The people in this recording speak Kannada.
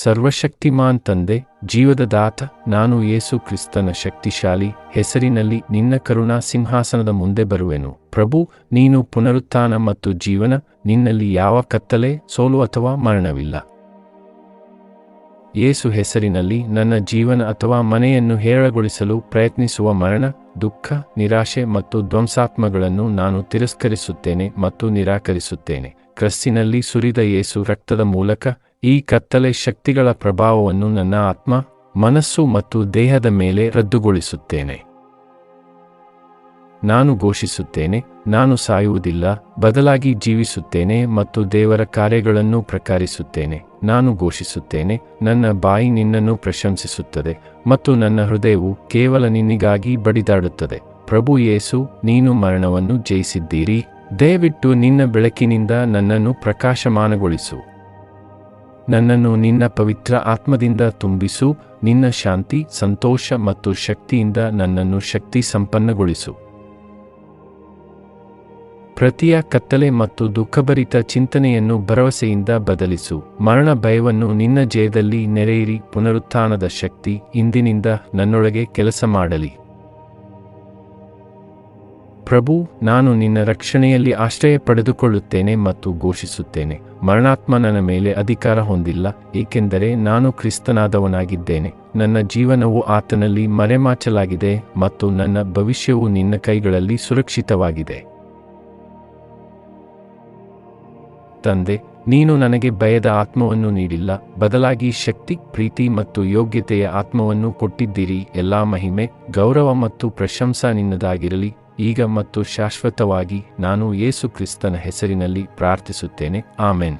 ಸರ್ವಶಕ್ತಿಮಾನ್ ತಂದೆ, ಜೀವದ ದಾತ, ನಾನು ಯೇಸು ಕ್ರಿಸ್ತನ ಶಕ್ತಿಶಾಲಿ ಹೆಸರಿನಲ್ಲಿ ನಿನ್ನ ಕರುಣಾ ಸಿಂಹಾಸನದ ಮುಂದೆ ಬರುವೆನು. ಪ್ರಭು, ನೀನು ಪುನರುತ್ಥಾನ ಮತ್ತು ಜೀವನ, ನಿನ್ನಲ್ಲಿ ಯಾವ ಕತ್ತಲೆ, ಸೋಲು ಅಥವಾ ಮರಣವಿಲ್ಲ. ಯೇಸು ಹೆಸರಿನಲ್ಲಿ ನನ್ನ ಜೀವನ ಅಥವಾ ಮನೆಯನ್ನು ಹೇರಳಗೊಳಿಸಲು ಪ್ರಯತ್ನಿಸುವ ಮರಣ, ದುಃಖ, ನಿರಾಶೆ ಮತ್ತು ಧ್ವಂಸಾತ್ಮಗಳನ್ನು ನಾನು ತಿರಸ್ಕರಿಸುತ್ತೇನೆ ಮತ್ತು ನಿರಾಕರಿಸುತ್ತೇನೆ. ಕ್ರಿಸ್ತನಲ್ಲಿ ಸುರಿದ ಯೇಸು ರಕ್ತದ ಮೂಲಕ ಈ ಕತ್ತಲೆ ಶಕ್ತಿಗಳ ಪ್ರಭಾವವನ್ನು ನನ್ನ ಆತ್ಮ, ಮನಸ್ಸು ಮತ್ತು ದೇಹದ ಮೇಲೆ ರದ್ದುಗೊಳಿಸುತ್ತೇನೆ. ನಾನು ಘೋಷಿಸುತ್ತೇನೆ, ನಾನು ಸಾಯುವುದಿಲ್ಲ, ಬದಲಾಗಿ ಜೀವಿಸುತ್ತೇನೆ ಮತ್ತು ದೇವರ ಕಾರ್ಯಗಳನ್ನು ಪ್ರಕಟಿಸುತ್ತೇನೆ. ನಾನು ಘೋಷಿಸುತ್ತೇನೆ, ನನ್ನ ಬಾಯಿ ನಿನ್ನನ್ನು ಪ್ರಶಂಸಿಸುತ್ತದೆ ಮತ್ತು ನನ್ನ ಹೃದಯವು ಕೇವಲ ನಿನ್ನಿಗಾಗಿ ಬಡಿದಾಡುತ್ತದೆ. ಪ್ರಭು ಯೇಸು, ನೀನು ಮರಣವನ್ನು ಜಯಿಸಿದ್ದೀರಿ. ದಯವಿಟ್ಟು ನಿನ್ನ ಬೆಳಕಿನಿಂದ ನನ್ನನ್ನು ಪ್ರಕಾಶಮಾನಗೊಳಿಸು. ನನ್ನನ್ನು ನಿನ್ನ ಪವಿತ್ರ ಆತ್ಮದಿಂದ ತುಂಬಿಸು. ನಿನ್ನ ಶಾಂತಿ, ಸಂತೋಷ ಮತ್ತು ಶಕ್ತಿಯಿಂದ ನನ್ನನ್ನು ಶಕ್ತಿ ಸಂಪನ್ನಗೊಳಿಸು. ಪ್ರತಿಯ ಕತ್ತಲೆ ಮತ್ತು ದುಃಖಭರಿತ ಚಿಂತನೆಯನ್ನು ಭರವಸೆಯಿಂದ ಬದಲಿಸು. ಮರಣ ಭಯವನ್ನು ನಿನ್ನ ಜಯದಲ್ಲಿ ನೆರೆಯಿರಿ. ಪುನರುತ್ಥಾನದ ಶಕ್ತಿ ಇಂದಿನಿಂದ ನನ್ನೊಳಗೆ ಕೆಲಸ ಮಾಡಲಿ. ಪ್ರಭು, ನಾನು ನಿನ್ನ ರಕ್ಷಣೆಯಲ್ಲಿ ಆಶ್ರಯ ಪಡೆದುಕೊಳ್ಳುತ್ತೇನೆ ಮತ್ತು ಘೋಷಿಸುತ್ತೇನೆ, ಮರಣಾತ್ಮ ನನ್ನ ಮೇಲೆ ಅಧಿಕಾರ ಹೊಂದಿಲ್ಲ, ಏಕೆಂದರೆ ನಾನು ಕ್ರಿಸ್ತನಾದವನಾಗಿದ್ದೇನೆ. ನನ್ನ ಜೀವನವು ಆತನಲ್ಲಿ ಮರೆಮಾಚಲಾಗಿದೆ ಮತ್ತು ನನ್ನ ಭವಿಷ್ಯವು ನಿನ್ನ ಕೈಗಳಲ್ಲಿ ಸುರಕ್ಷಿತವಾಗಿದೆ. ತಂದೆ, ನೀನು ನನಗೆ ಭಯದ ಆತ್ಮವನ್ನು ನೀಡಿಲ್ಲ, ಬದಲಾಗಿ ಶಕ್ತಿ, ಪ್ರೀತಿ ಮತ್ತು ಯೋಗ್ಯತೆಯ ಆತ್ಮವನ್ನು ಕೊಟ್ಟಿದ್ದೀರಿ. ಎಲ್ಲಾ ಮಹಿಮೆ, ಗೌರವ ಮತ್ತು ಪ್ರಶಂಸೆ ನಿನ್ನದಾಗಿರಲಿ, ಈಗ ಮತ್ತು ಶಾಶ್ವತವಾಗಿ. ನಾನು ಯೇಸು ಕ್ರಿಸ್ತನ ಹೆಸರಿನಲ್ಲಿ ಪ್ರಾರ್ಥಿಸುತ್ತೇನೆ. ಆಮೆನ್.